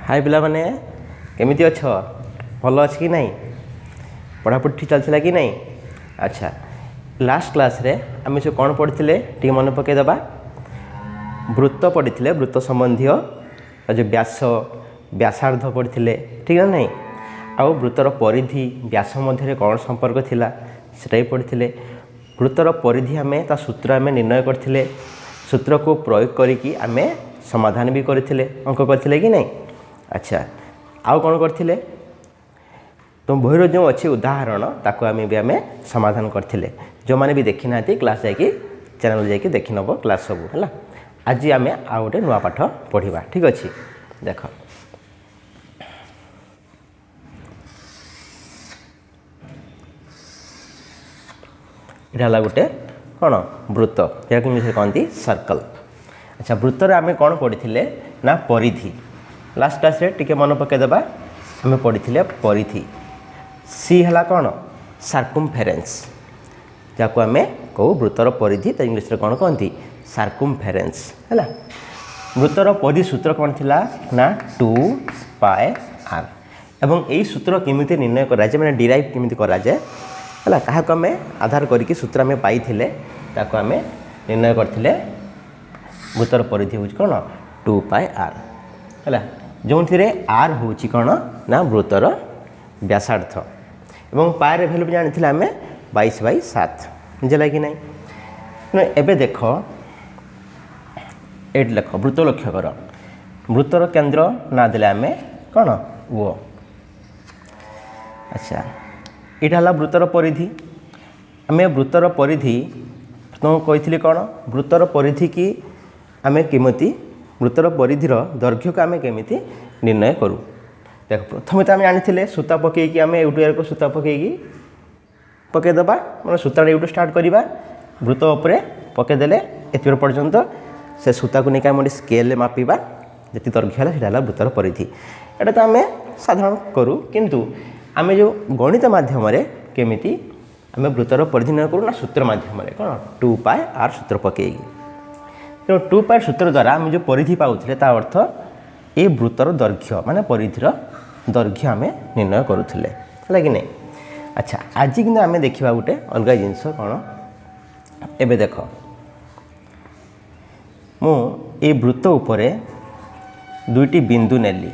हाय पिला माने केमिति अछ भल अच्छे कि नहीं पढ़ापढ़ी ठीक चलता कि नहीं। अच्छा लास्ट क्लास रे आम सब कौन पढ़ी टी मन पकईदबा वृत्त पढ़ी वृत्त संबंधी जो व्यास व्यासार्ध पढ़ी ठीक है नहीं आउ वृत्तर परिधि व्यास मध्य कौन संपर्क थिला सेटा भी पढ़ी वृत्तर परिधि आम ता सूत्र आम निर्णय करथिले सूत्र को प्रयोग करिकी आम समाधान भी करथिले अंक करथिले कि नहीं। अच्छा आउ कौन करथिले तो बहिर जो अच्छी उदाहरण ताको आम भी आम समाधान करथिले जो माने भी देखी ना क्लास जाकि चैनल जाकि देखि नब क्लास सब है। आज आम आउ गोटे नुआ पाठ पढ़ा ठीक अच्छे देख इटा गोटे कौन वृत्त या कहती सर्कल। अच्छा वृत्तर आम कौन पढ़ी ना परिधि लास्ट क्लास टिके मन पकईदबा आम पढ़ी परिधि सी है कौन सार्कुमफेरेन्स जहाँ आम कहू वृत्तर परिधि तो इंग्लीश कौन कहती सार्कुमफेरेन्स है। वृत्तर परिधि सूत्र कौन थी ना 2 पाए आर एवं यही सूत्र केमिति निर्णय कराए मैंने डिराइव केमिति कराए है क्या आम आधार करके सूत्र आम पाई ताको आम निर्णय करथिले वृत्तर परिधि हूँ कौन 2 पाए आर है जो आर हूँ कौन ना वृत्तर व्यासार्थ एवं पाए भैल्यू भी जानी आम 22/7 बुझे कि नहीं। एबे देख ये लेख वृत्त लक्ष्य कर वृत्तर केन्द्र ना देले आम कौन वो। अच्छा यहाँ है वृत्तर परिधि आम वृत्तर परिधि तो कही कौन वृत्तर परिधि की आम केमिति वृत्तर परिधिर दैर्घ्य को आम केमिति निर्णय करूँ देख प्रथम तो आम जानी सूता पकईकि आम यूट्यूब सूता पकईदबा मैं सूता यूट्यूब स्टार्ट करवा वृत्त उपरे पकईदे एत पर्यंत से सूता को लेकिन आम स्केल मापिबा जी दैर्घ्य है सीटा वृत्तर परिधि एटा तो आम साधारण करूँ किंतु आम जो गणित माध्यम केमिति आम वृत्तर परिधि निर्णय करूँ ना सूत्र माध्यम कौन 2 पाए आर सूत्र पकईकि तो 2 पाए सूत्र द्वारा आम जो परिधि पाऊे ता अर्थ ये वृत्तर दैर्घ्य माने परिधिर दैर्घ्य आम निर्णय करूले है कि नहीं। अच्छा आज कि आम देखा गोटे अलग जिनस कौन एबे देख मु ये वृत्त उपरे 2टी बिंदु नेली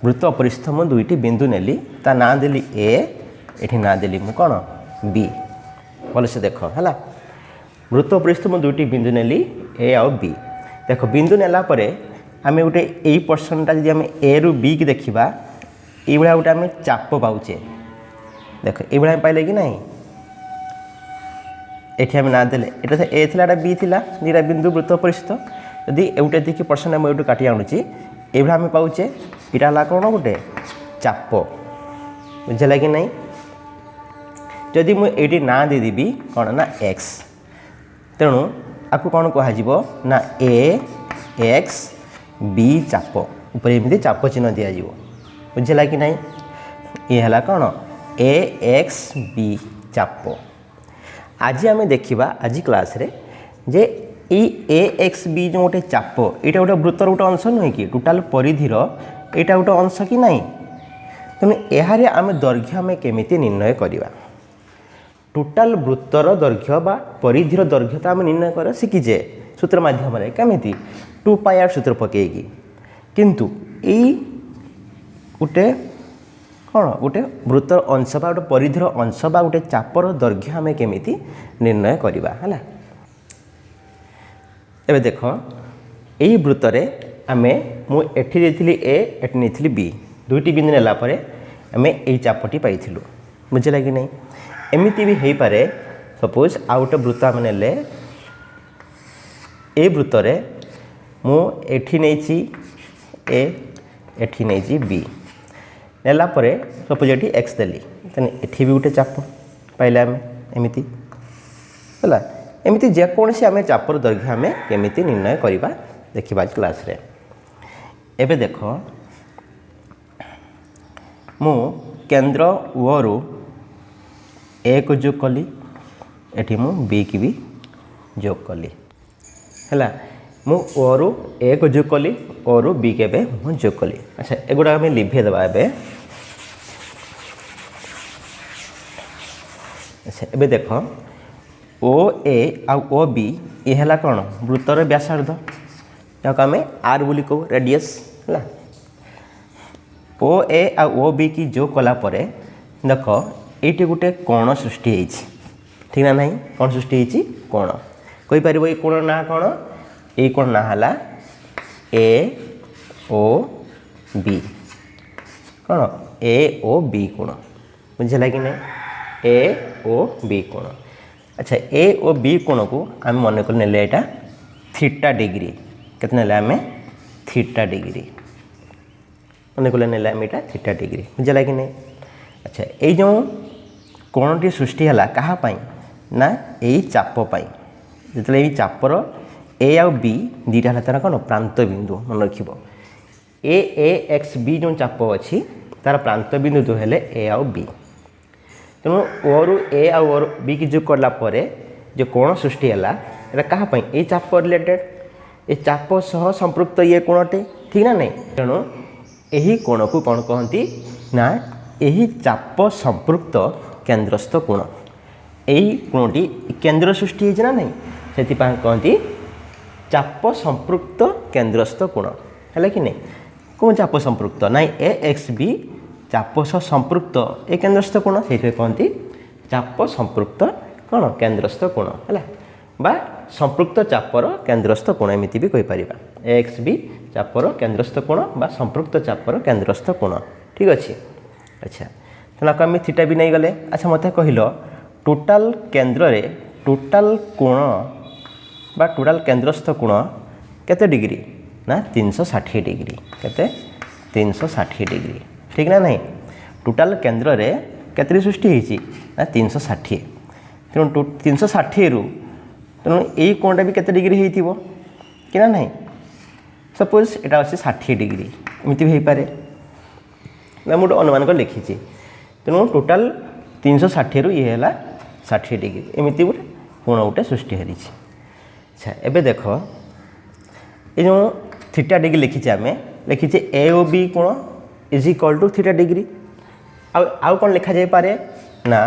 वृत्त अपरिस्थ मु 2टी बिंदु नेली ता ना देली ए एठी ना देली मु कौन बी भल से देख है वृत्त अपरिस्थ मु 2टी बिंदु नेली ए आउ बी देख बिंदु नेला परे आम गोटे यही पर्सनटा जी आम ए रु बी की देखा ये गोटे आम चाप पाचे देख ये पाइले कि नहीं ये आम ना देले एटा ए थिला एटा बी थिला दुईटा बिंदु वृत्त अपरिस्थ यदि एवटे देखिए पर्सन मुझे काटी आणुची ये आम पाचे यहाँ है कौन गोटे चाप बुझे कि नहीं। जदि मुझे ना देदेवी कौन ना एक्स तेणु आपको कौन कह ना ए एक्स बी चाप ऊपर एमती चाप चिन्ह दिज्व बुझे कि नहीं। ये है कौन ए एक्स बी चाप आज आम देखा आज क्लास रे जे ए एक्स बी जो गोटे चाप यहाँ गोटे वृत्तर गोटे अंश नुहे कि टोटाल परिधिर यहाँ गोटे अंश कि नहीं तेणु यार आम दैर्घ्य आम केमिति निर्णय करवा टोटाल वृत्तर दैर्घ्य बा परिधिर दैर्घ्य तो आम निर्णय कर शिखीजे सूत्र माध्यम केमिति 2 पाए आर सूत्र पकईकि किंतु यही गोटे कौन गोटे वृत्तर अंश बा गोटे परिधिर अंश बा गोटे चापर दैर्घ्य आम केमिति निर्णय करवा है। एबे देख यही वृत्तरे आमे मु एठी देथिली ए एठी नेथिली बी 2टी बिंदु नेला परे आमे एई चापटी पाइथिलु बुझिला कि नहीं। एमिति भी हेई पारे सपोज आ गोटे वृत्त आमे नेले ए वृत्तरे मु एठी नेछि ए एठी नेछि बी नेला परे सपोज एठी एक्स देली तने एठी भी गोटे चाप पाइले आमे एमिति हला एमिति जेकोसी आम चापर दैर्घ्य आम केमिति निर्णय करवा देखा क्लास रे। एबे देख मु केन्द्र ओ रु ए को जोग कली एठी मु बी की भी जोग कली है मु ओ रु ए को जोग कली ओ रु बी के जोग कली। अच्छा एगुड़ा आम लिभे देवा एबे। अच्छा एबे देख ओ ए आ ओ बी ये है कौन वृत्तर व्यासार्ध या आम आर बोली कहू रेडियस है। ओ ए आ ओ बी की जोग कला परे देख ये गोटे कोण सृष्टि होती ठीक ना नहीं कौन सृष्टि होती कोण कहीपर ये कोण ना कौन ये कोण ना है ए ओ बी कौन ए ओ बी कोण बुझेगा कि नहीं ए ओ बी कोण। अच्छा ए ओ बी कोण को आम मन कर नेले यहाँ थीटा डिग्री केते नेले आम थीटा डिग्री मन कर नेले आम यहाँ थीटा डिग्री बुझेगा कि नहीं। अच्छा ये जो कोणटी सृष्टि है कहाँपाई ना यही चाप जो ये चापर ए आ बी दीटा है तार कौन प्रांत बिंदु मन रख ए एक्स बी जो चाप अच्छी तार प्रांत बिंदु जो है ए आ बी तेणु ओ रु ए आ बी की जोग करला परे जो कोण सृष्टि है यहाँ कहाँपाई ये चाप रिलेटेड ये चाप सह संपृक्त ये कोणटे ठीक ना नहीं तेणु यही कोण को कौन कहती ना यही चाप संपृक्त केंद्रस्थ कोण यही कोणटी केंद्र सृष्टि होना नहीं से कहती चाप संपृक्त केंद्रस्थ कोण है कि नहीं कौन चाप संपृक्त ना ए एक्स बी चाप सह संपृक्त ए केंद्रस्थ कोण से कहती चाप संपृक्त कौन केंद्रस्थ कोण है बा संपृक्त चापर केंद्रस्थ कोण एमती भी कहीपर ए एक्स बी चापर केंद्रस्थ कोण बा संपृक्त चापर केंद्रस्थ कोण ठीक अच्छे। अच्छा तेनाक आम थीटा भी नहीं गले। अच्छा मत कहल टोटाल केन्द्र रे टोटाल कोण बा टोटाल केंद्रस्थ कोण केते डिग्री ना 360 डिग्री केते 360 डिग्री ठीक ना नहीं टोटाल केन्द्र रे केते सृष्टि होती ना 360 तेणु 360 रु तेणु यही कोणटा भी केते डिग्री होइथिबो कि ना नहीं सपोज एटा अच्छे 60 डिग्री एमती भी हो पारे ना मुझे अनुमान कर लिखी तेणु टोटाल 360 रु ये है 60 डिग्री एमती गोटे कोण गोटे सृष्टि हो। अच्छा एबे देख ये जो थीटा डिग्री लिखी आम लिखी ए ओ बी कोण is equal to theta degree आउ कौन लिखा जाए पारे ना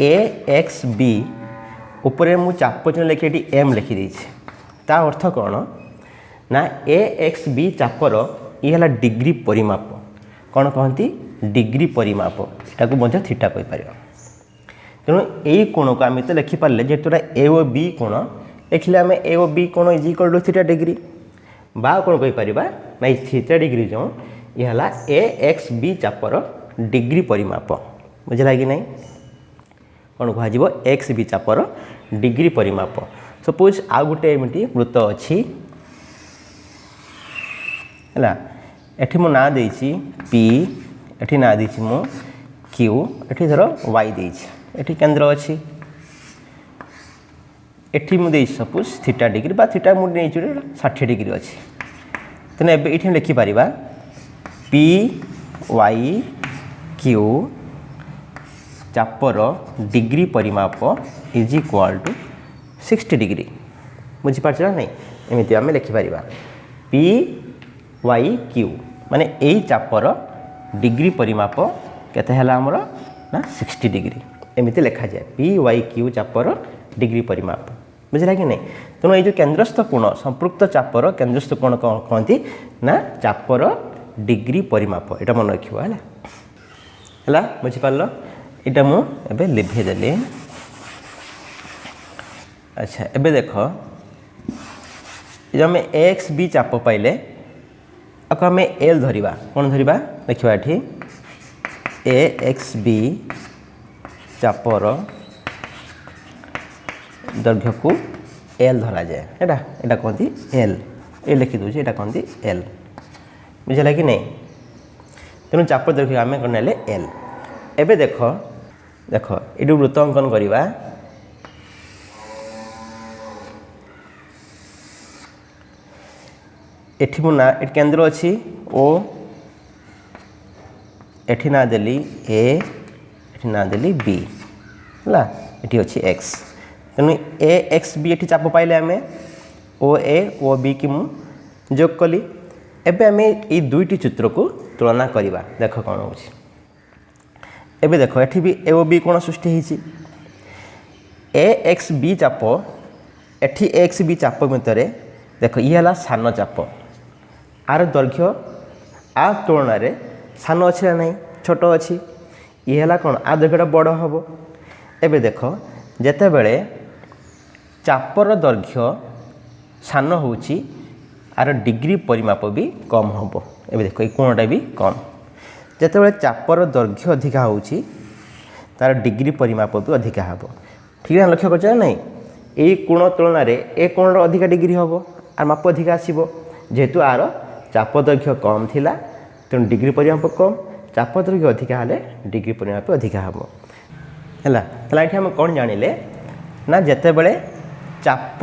ए एक्स बी ऊपर मु चाप चिन्ह लिखी एम लिखी ता अर्थ कौन ना ए एक्स बी चापर ये है डिग्री परिमाप कौन कहती डिग्री परिमाप यहाँ मध्य थीटा कहीपर तेणु यही कोण को आम तो लिखिपारे जेहेतु ए ओ बी कोण लिखिले आम ए ओ बी कोण is equal to theta degree बा कौन कहीपर ना थीटा डिग्री जो ये है ए एक्स बी चापर डिग्री परिमाप बुझला कि नहीं कौन कह एक्स बी चापर डिग्री परिमाप। सपोज आउ गोटे एमती वृत्त अच्छी है एठी मो ना देछि पी एठी ना देछि मो क्यू एठी धर वाई देछि एठी केंद्र अच्छी एठी मु देछि सपोज थीटा डिग्री बा थीटा मु नै 60 डिग्री अच्छी तेने एबे एठी लिखि परिबा पी वाई क्यू चापर डिग्री परिमाप इज इक्वल टू 60 डिग्री बुझीपार ना नहीं एमती आम लिखिपर पी वाई क्यू माने यही चापर डिग्री परिमाप केते हला हमर ना 60 डिग्री एमती लिखा जाए पी वाई क्यू चापर डिग्री परिमाप बुझला कि नहीं तेणु ये केंद्रस्थ कोण संपृक्त चापर केंद्रस्थ कोण कहती ना चापर डिग्री परिमाप यहाँ मन रखियो है बुझीपार यहाँ मुझे लिभेदेली। अच्छा एबे देख जो आम एक्स बी चाप पाइले आपको आम एल धरिबा कौन धरिबा देखिबा एठी ए एक्स बी चापर दैर्घ्य को एल धरा जाए एटा कहती एल ए लिखि दूसरी एटा कहती एल बुझला कि नहीं तेणु चाप दैर्घ्य आम कौन नेले एल। एबे देख देख ये वृत्त अंकन करवा एठी मु ना केंद्र अच्छी ओ एठी ना देली ए एठी ना देली बी है एठी अच्छी एक्स तेणु ए एक्स बी एठी चाप पाइले आम ओ ए ओ बी की मु जोग कली एबे आम ये दुईटी चित्र को तुलना करवा देख कौन हो एबे देख एठी भी ए ओ बी कोण सृष्टि होती ए एक्स बी चाप एठी एक्स बी चाप भितर देख ये है सान चाप आर दैर्घ्य आ तुलन में सान अच्छी ना नहीं छोट अच्छी ये है कौन आ दैर्घ्यटा बड़ हम एबे देख जेते बेले चापर दैर्घ्य सान होची आर डिग्री परिमाप भी कम हम एबे देख कोणटा भी कम जिते चापर दैर्घ्य अधिका होची तार डिग्री परिमाप भी अधिका हम ठीक है लक्ष्य कर नहीं यही कोण तुलन में ए कोण अधिका डिग्री हम आर माप अधिका आसो जेहेतु आर चाप दैर्घ्य कम थिला तेणु डिग्री परिमाप कम चाप दैर्घ्य अधिका हेले डिग्री परिमाप अधिका हम है ये कौन जानिले ना जिते बड़े चाप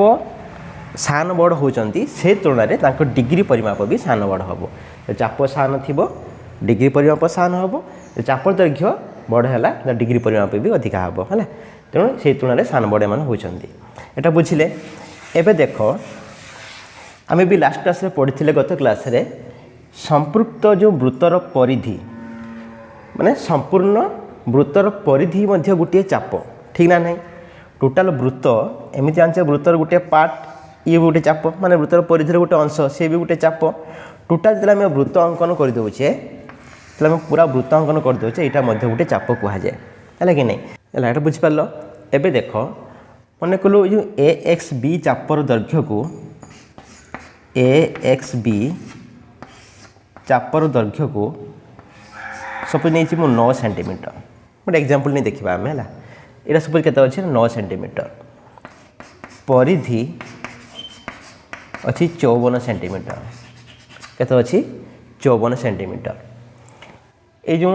सान बड़ होती से तुलन में डिग्री परिमाप भी सान बड़ हम चाप सान थी डिग्री परिमाप सान हम चाप दैर्घ्य बड़ है डिग्री परिमाप भी अधिका हम है तेणु से तुलन में सान बड़े मान होती एटा बुझिले एबे देख आम भी लास्ट क्लास पढ़ी गत क्लास रे संपृक्त जो वृत्तर परिधि माने संपूर्ण वृत्तर परिधि मध्य गोटे चाप ठीक ना नहीं टोटाल वृत्त एमती जाने वृत्तर गोटे पार्ट ये गोटे चाप माने वृत्तर परिधि गोटे अंश सी भी गोटे चाप टोटाल जो आम वृत्त अंकन करदे आम पूरा वृत्त अंकन करदे यहाँ गोटे चाप कहुए है कि नहीं है बुझिपार एबे देख मन कलु जो ए एक्स बी चापर दैर्घ्य को ए एक्स बी चापर दैर्घ्य को सपोज नहीं 9 सेंटीमीटर गोटे एग्जांपल नहीं देखा आम है यहाँ सपोज के 9 सेंटीमीटर परिधि अच्छी 54 सेंटीमीटर केते अच्छी 54 सेंटीमीटर ये जो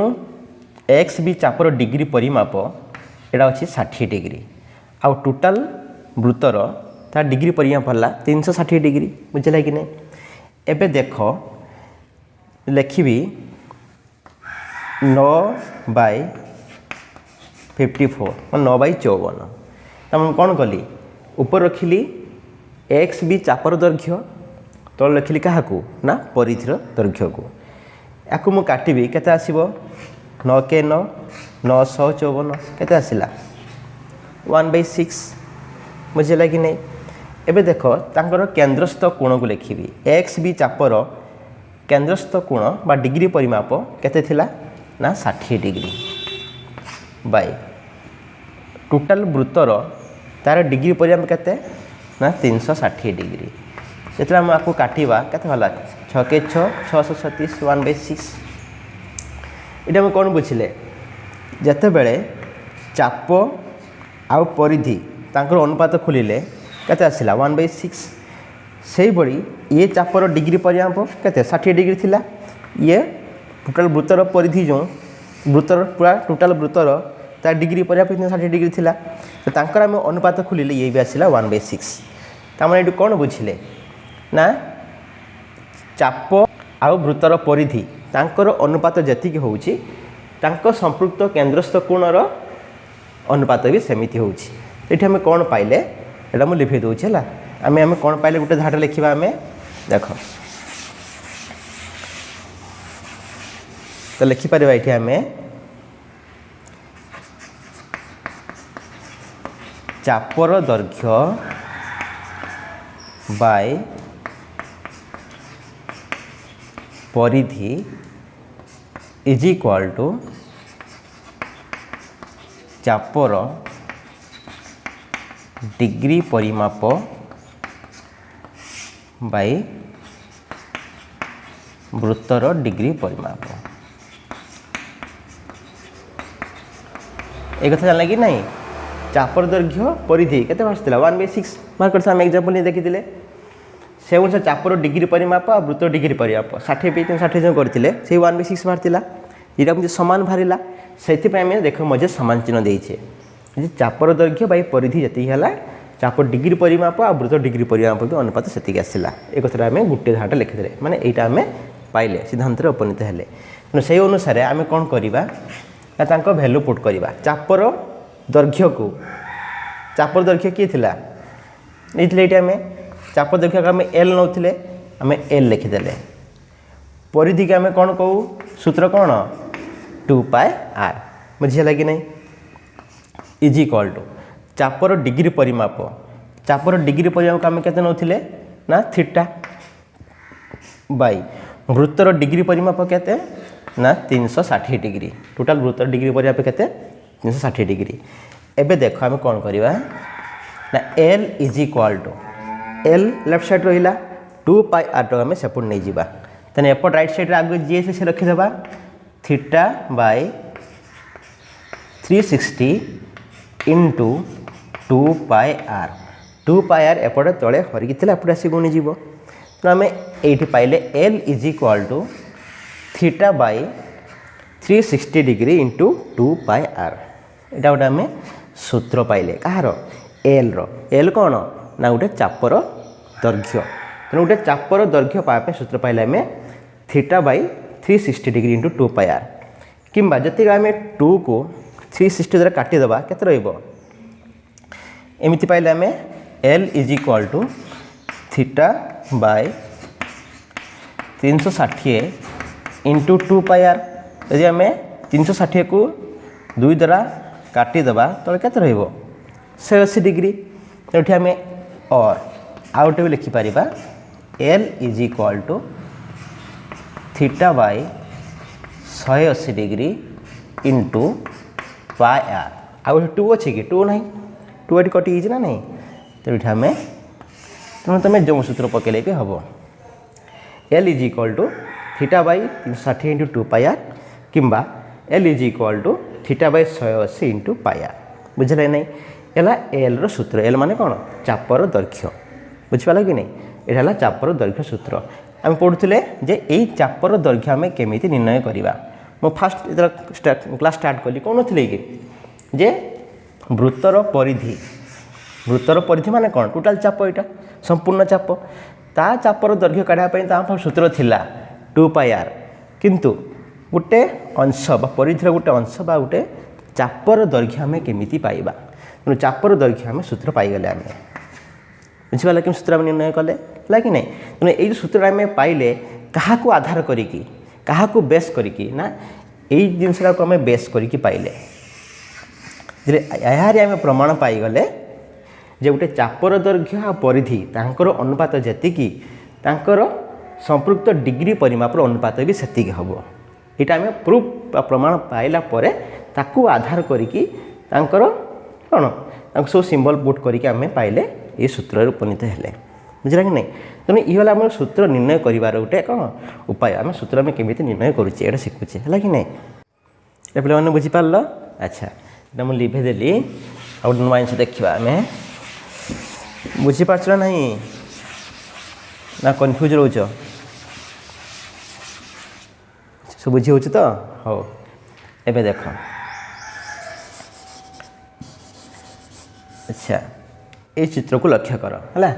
एक्स बी चापर डिग्री परिमाप यहाँ अच्छी 60 डिग्री आउ टोटाल वृत्तर तार डिग्री परिमाप है 360 डिग्री बुझे कि नहीं एबे देख लिखी 9/54 9/54 तो कौन कली ऊपर रखिली एक्स बी चापर दैर्घ्य तल लिखिली क्या ना परिधिर दैर्घ्य को या मुझे काटिबी केते आसीबो 9 के 9 954 केते आसिला 1/6 बुझे कि नहीं एबे देख तांकर केंद्रस्थ कोण को लिखी एक्स बी चापर केंद्रस्थ कोण बा डिग्री परिमाप केते थिला ना 60 डिग्री बाय टोटाल वृत्तर तार डिग्री परिमाप केते ना 360 डिग्री जिते आम आपको काटिबा केते होला 6 के 6 636 1/6 इटा हम कौन बुझिले जेते बेले चाप आउ परिधि तांकर अनुपात खोलिले केते आसिला 1/6 से बड़ी ये चापर डिग्री परिमाप केते 60 डिग्री थिला ये टोटाल वृत्तर परिधि जो वृत्तर पूरा टोटाल वृत्तर तार डिग्री परिमाप 60 डिग्री थिला तो तांकर आम अनुपात खोलिले ये भी आसिला 1/6 तामने ये कौन बुझिले ना चाप आउ वृत्तर परिधि तांकर अनुपात जतिक होउची तांको संपृक्त केंद्रस्थ कोणर अनुपात भी सेमिति होउची एठी हम कौन पाइले एटा मु लिखि दउछि हला आम कौन पाइले गोटे धाट लिखा आम देख तो लिखिपर ये आम चापर दैर्घ्य बाय परिधि इज इक्वाल टू चापर डिग्री परिमाप बाय वृत्तर डिग्री परिमाप एक कथा जानला कि नहीं चापर दैर्घ्य परिधि केते बासला 1/6 मार्क करता हम एग्जांपल नहीं देखिथिले से अनुसार चापर डिग्री परिमाप आ वृत्तर डिग्री परिमाप 60 पे 60 जो करथिले से 1/6 बाहरतिला इरा मुझे समान बाहरिला सेति पे हम देख मजे समान चिन्ह देइछे जे चापर दैर्घ्य बाय परिधि जति हला चापर डिग्री परिमाप आ वृत्तर डिग्री परिमाप भी अनुपात सेति आसिला ए कथा हम गुटे धाट लिखिदेले माने एटा हम पाइले सिद्धांत रे उपनीत हेले तेणु से अनुसार आम कौन करवा ना भैल्यू पुट करवा चापर दैर्घ्य को चापर दैर्घ्य किए थिला नहीं आम चापर दैर्घ्य आम एल नौले आम एल लिखिदेले परिधि के आम कौन कहू सूत्र कौन 2 पाए आर बुझीगला कि नहीं इज इक्वल टू चापर डिग्री परिमाप चापर डिग्री परिमाप आम के नौले ना थीटा बाई वृत्तर डिग्री परिमाप के ना 360 डिग्री टोटाल वृत्तर डिग्री परिमाप के 360 डिग्री एबे देख आम कौन करवा ना L is equal to L left side रहा 2 पाई आर टू आम सेपट नहीं जावा तेने एपट राइट साइड आगे जी से रखीदे theta by 360 into 2 pi r 2 pi r एपटे तले हरिकी एपटे आसी गुणीज तो आम ये पाइले L is equal to theta by 360 degree into 2 pi r यहाँ गोटे आम सूत्र पाइले कहार एल कौन ना गोटे चापर दैर्घ्य तेणु गोटे चापर दैर्घ्य पाइबा सूत्र पाइले आम theta by 360 degree into 2 pi r किंबा जति आम 2 को 360 द्वारा काटिदेबा केते रहिबो एमिति पाइले आम L is equal to theta by 360 into 2 pi R यदि आम 360 को 2 द्वारा काटिदेबा तो केते रहिबो 180 डिग्री तो ये आम और आउ गोटे भी लिखिपर L is equal to theta by 180 degree into pi r आउ 2 अच्छे कि 2 ना 2 ये कटि ना नहीं तो ये आम तेणु तुम जो सूत्र पकड़े भी हम L is equal to theta by 360 into 2 pi r किंबा L is equal to theta by 180 into pi r बुझे नहीं है एल रो सूत्र एल माने कौन चापर दैर्घ्य बुझिपाल कि नहीं यहाँ चापर दैर्घ्य सूत्र आम पढ़ुले जे यही चापर दैर्घ्य आम केमी निर्णय करवा मो फास्ट क्लास स्टार्ट कली कौन थे कि जे वृत्तर परिधि माने कौन टोटाल चाप यहाँ संपूर्ण चाप ता चापर दैर्घ्य काढ़ापी सूत्र थिला 2 पाई आर किंतु गोटे अंश परिधिर गोटे अंश गोटे चापर दैर्घ्य आम केमी पाइबा तेणु चापर दैर्घ्य आम सूत्र पाईगले आम बुझिपाल कि सूत्र आम निर्णय कले है कि नहीं तेणु ये सूत्र आम पाइले क्या आधार करिकी क्या बेस करिकी ना यही जिनसा को आम बेस करिकी पाइले यार आम प्रमाण पाईगले जे गोटे चापर दैर्घ्य आ परिधि तांकर अनुपात जेतिकी तांकर संपृक्त डिग्री परिमापर अनुपात भी सेतिकी हबो यहाँ आम प्रूफ प्रमाण पाइला परे ताकू आधार करिकी तांकर कौन सब सिंबल पुट करके आम पाइले ये सूत्र उपनीत हेले बुझला कि नहीं तेणु ये आम सूत्र निर्णय करार गोटे कौन उपाय आम सूत्र आम केमी निर्णय करुचे ये शिखुचे है कि नहीं ये पे बुझीपार अच्छा ये मुझे लिभेदेली आ गए नुआ जिन देखा आम बुझीपार ना ना कन्फ्यूज रोच सब बुझी हो तो हो एबे देख अच्छा ये चित्र को लक्ष्य कर है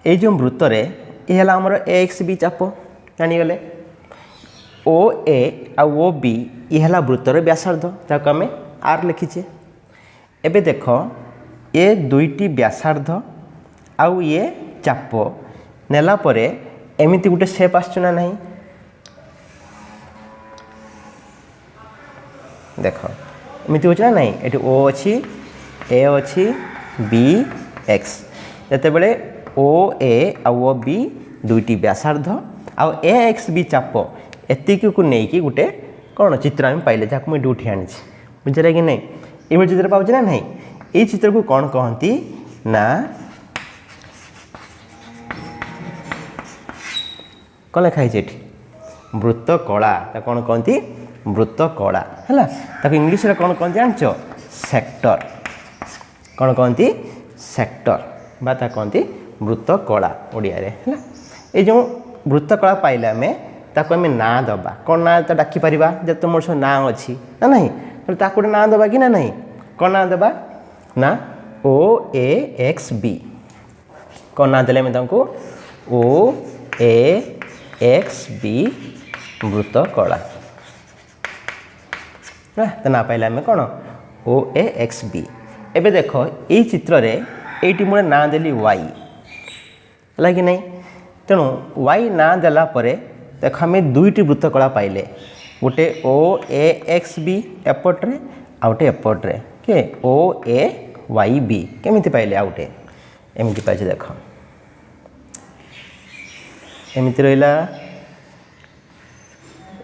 ये जो वृत्त ये आमर ए एक्स बी चाप जानीगले ओ ए आ ओ बी ये वृत्तर व्यासार्ध जहाँ आम आर लिखीचे एबे देख ये दुईटी व्यासार्ध आउ ये चाप नेला परे एमिति गोटे शेप आसुना नहीं देख एमती हो ना नहीं ये ओ अच्छी ए अच्छी बी एक्स जितेबले ओ ए आ बी दुईटी व्यासार्ध आउ ए एक्स बी चाप एतिक को लेकिन गोटे कौन चित्र आम पाइले जहाँ मुझे उठी आनी बुझे कि नहीं ये चित्र पाँच ना नहीं ये चित्र को कौन कहती ना कौन लिखाई ये वृत्त कला कौन कहती वृत्त कला है इंग्लीश रे कौन कहते जानच सेक्टर कौन कहती सेक्टर बा कहती वृत्त कला ओडिया रे है ये जो वृत्त कला पाइले आम ताको आम ना दबा कौन ना तो डाकिपर जब तुम मोर ना अच्छी ना नहीं तो ताको ना दबा कि ना नहीं कौन ना दबा ना ओ ए एक्स बी कौन ना देले ओ ए एक्स बी वृत्त कला तो ना पाइले आम कौन ओ ए एक्स बी एबे देख ये चित्र रे एटी मुझे ना देली वाई है कि नहीं तेणु वाई ना देला परे देख आम दुईटी वृत्तकला पाइले गोटे ओ ए एक्स बी एपट्रे आउटे एपट्रे के ओ ए वाई बी केमिति पाइले आउटे एमिति पाइछे देख एमिति रहिला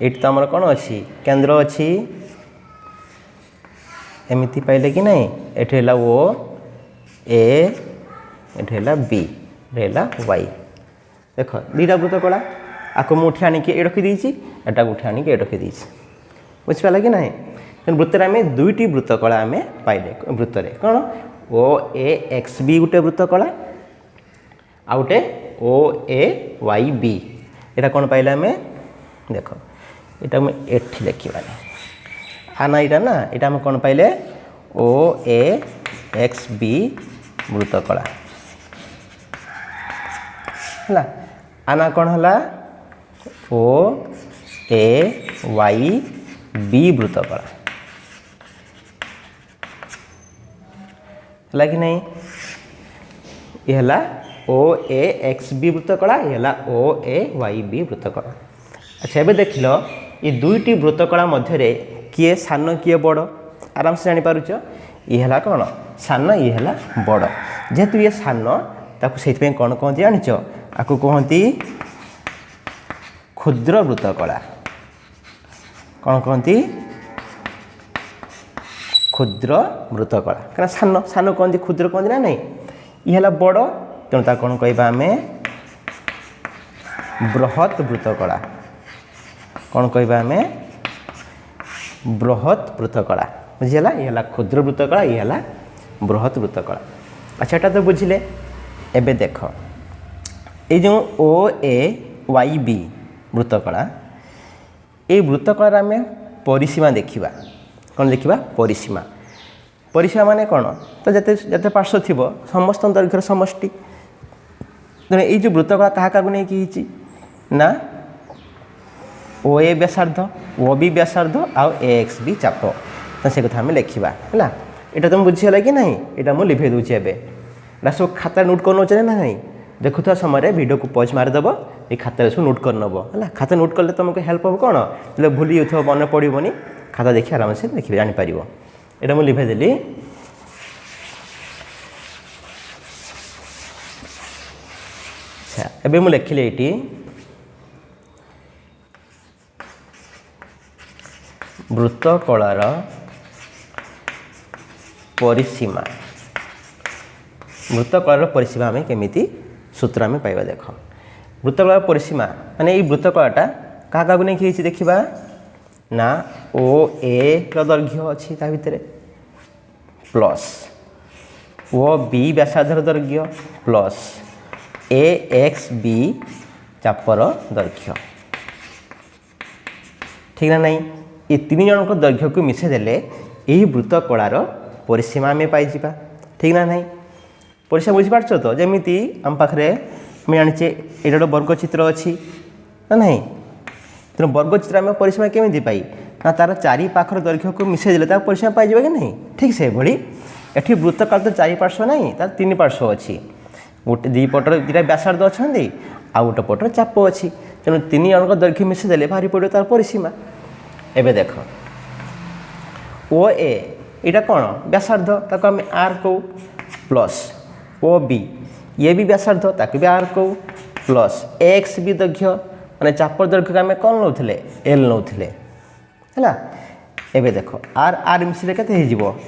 एट तो आमर कौन अच्छी केंद्र अच्छी एमिति पाइले कि नहीं एठी हैला ओ ए एठी हैला बी हैला वाई देख दुईटा वृत्तकला आपको मुठी आणिकी ए रखी देछि एटा उठी आणिकी ए रखी देछि बुझिपाला कि नहीं वृत्तर आम दुईटी वृत्तकला आम पाइले वृत्तरे कौन ओ ए एक्स बी गोटे वृत्तकला आ गोटे ओ ए वाई बी एटा कौन पाइले आम देख यहाँ आम एठी लिखा आना यहाँ ना यहाँ आम कौन पाइले ओ ए एक्स बी वृत्तकला है आना कौन है ओ ए वाई बी वृत्तकला है कि नहीं ये है ओ ए एक्स बी वृत्तकला ये है ओ ए वाई बी वृत्तकला। अच्छा एबे देख लो ये दुईटी वृत्तकला मध्य किए सान किए बड़ आराम से जापर ये है कौन सान ये है बड़ जेहेतु ये सान ताकू से कौन कहती जानिच आपको कहती क्षुद्र वृत्तकला कौन कहती क्षुद्र वृत्तकला क्या सान सान कहती क्षुद्र कहती ना नहीं ये है बड़ तेणु ता कौन कहवा आम बृहत वृत्तकला कौन कहवा आम बृहत वृत्तकला बुझीगला ये है क्षुद्र वृत्तकला ये है बृहत वृत्तकला। अच्छा एटा तो बुझिले एबे देख ये जो ओ ए वाई बी वृत्तकला ये वृत्तकला आम परिसीमा देखा कौन देखा परिसीमा परिसीमा माने कौन तो जते जते पार्श्व थी समस्त दैर्घ्यर समष्टि तेणु ये वृत्तकला क्या क्या नहीं ना ओ ए व्यासार्ध ओ बी व्यासार्ध आउ ए एक्स बी चाप तो से कथा आम लिखा है यहाँ तुम बुझीगला कि नहीं यहाँ मुझे लिभे दूसरी एवं सब खाता नोट कर नौचे ना नहीं देखुवा समय वीडियो को पॉज मारिदेव ये खाता सब नोट कर नब है खाता नोट कले तुमको हेल्प हम कौन जो भूली जाऊ मन पड़ोनी खाता देखिए आराम से देखिए जापर यहाँ मुझे लिभेदेली अच्छा एवं मुझे लिखिली ये वृत्तकलार परिसीमा वृत्तकलार परिसीमा आम केमिति सूत्र आम पाइबा देख वृत्तकलार परिसीमा माने ये वृत्तकलाटा क्या क्या नहीं देखा ना ओ ए दैर्घ्य अच्छी ता भितर प्लस ओ बी व्यासार्धर दैर्घ्य प्लस ए एक्स बी चापर दैर्घ्य ठीक ना नहीं ये तीन जन दैर्घ्य को मिसेदेले यही वृत्तकलार परिसीमा आम पाइबा ठीक ना नहीं परिसीमा बुझीपार तो जमीती आम पाखे आम जाने ये गोटे वर्गचित्र अच्छी ना नहीं तेणु वर्गचित्र आम परिसीमा केमी पाई ना तार चारि पाखर दैर्घ्य को मिसेदेले परिसीमा पाई कि नहीं ठीक से भली एठी वृत्तकला तो चारि पार्श्व नहीं तार तीन पार्श्व अच्छी गोटे दी पटर दुटा व्यासार्ध अच्छा आ गोटे पटर चाप अच्छी तेणु तीन जन दैर्घ्य मिसेदेले बाहरी पड़ो तार परिसीमा एबे देख ओ ए यहाँ कौन व्यासार्ध ताको आम आर कहू प्लस ओ बी ये भी व्यासार्ध ताको भी आर कहू प्लस एक्स बी दैर्घ्य माने चापर दैर्घ्य को आम कौन नौले एल नौले है एबे देख आर आर मिसले के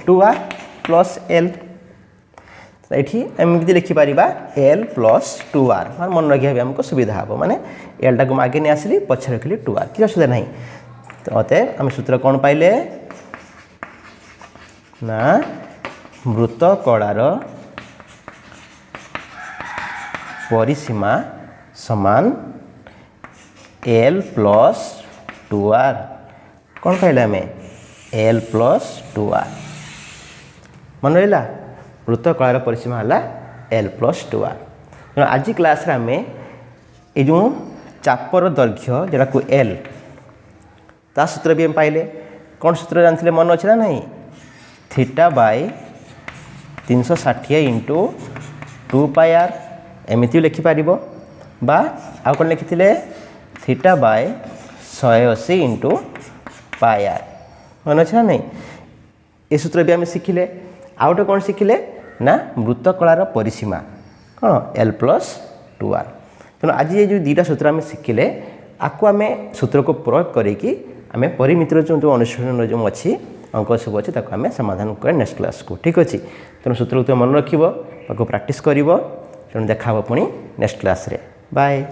2r प्लस एल ये एमती लिखिपर एल प्लस 2r मन रखा भी आमको सुविधा हम माने एलटा को आगे नहीं आसली पछे रखिली 2r किसी असुविधा नहीं तो अतएव आम सूत्र कौन पाइले ना वृत्तकलार परिसीमा समान एल प्लस 2r कौन पाइले आम एल प्लस 2r मन रहा वृत्तकलार परिसीमा है एल प्लस 2r तेणु आज क्लास आम ये जो चापर दैर्घ्य जोटा को एल ता सूत्र भी हम पाइले कौन सूत्र जानते मन अच्छे ना नहीं theta by 360 into 2 pi R एमती लिखिपर बा आउ कौन लिखी theta by 180 into pi R मन अच्छे ना नहीं ये सूत्र भी आम शिखिले आउ गोटे कौन शिखिले ना वृत्तकलार परिसीमा कौन एल प्लस 2r तेणु आज ये जो दुईटा सूत्र आम शिखिले आपको आम सूत्र को प्रयोग करके आम परिमितिर जो अनुशीलन जो अच्छी अंक सब अच्छे आम समाधान कर नेक्स्ट क्लास को ठीक अच्छे तेणु सूत्र को तुम मन रख प्राक्ट कर तेणु देखा पुणी नेक्स्ट क्लास रे बाय।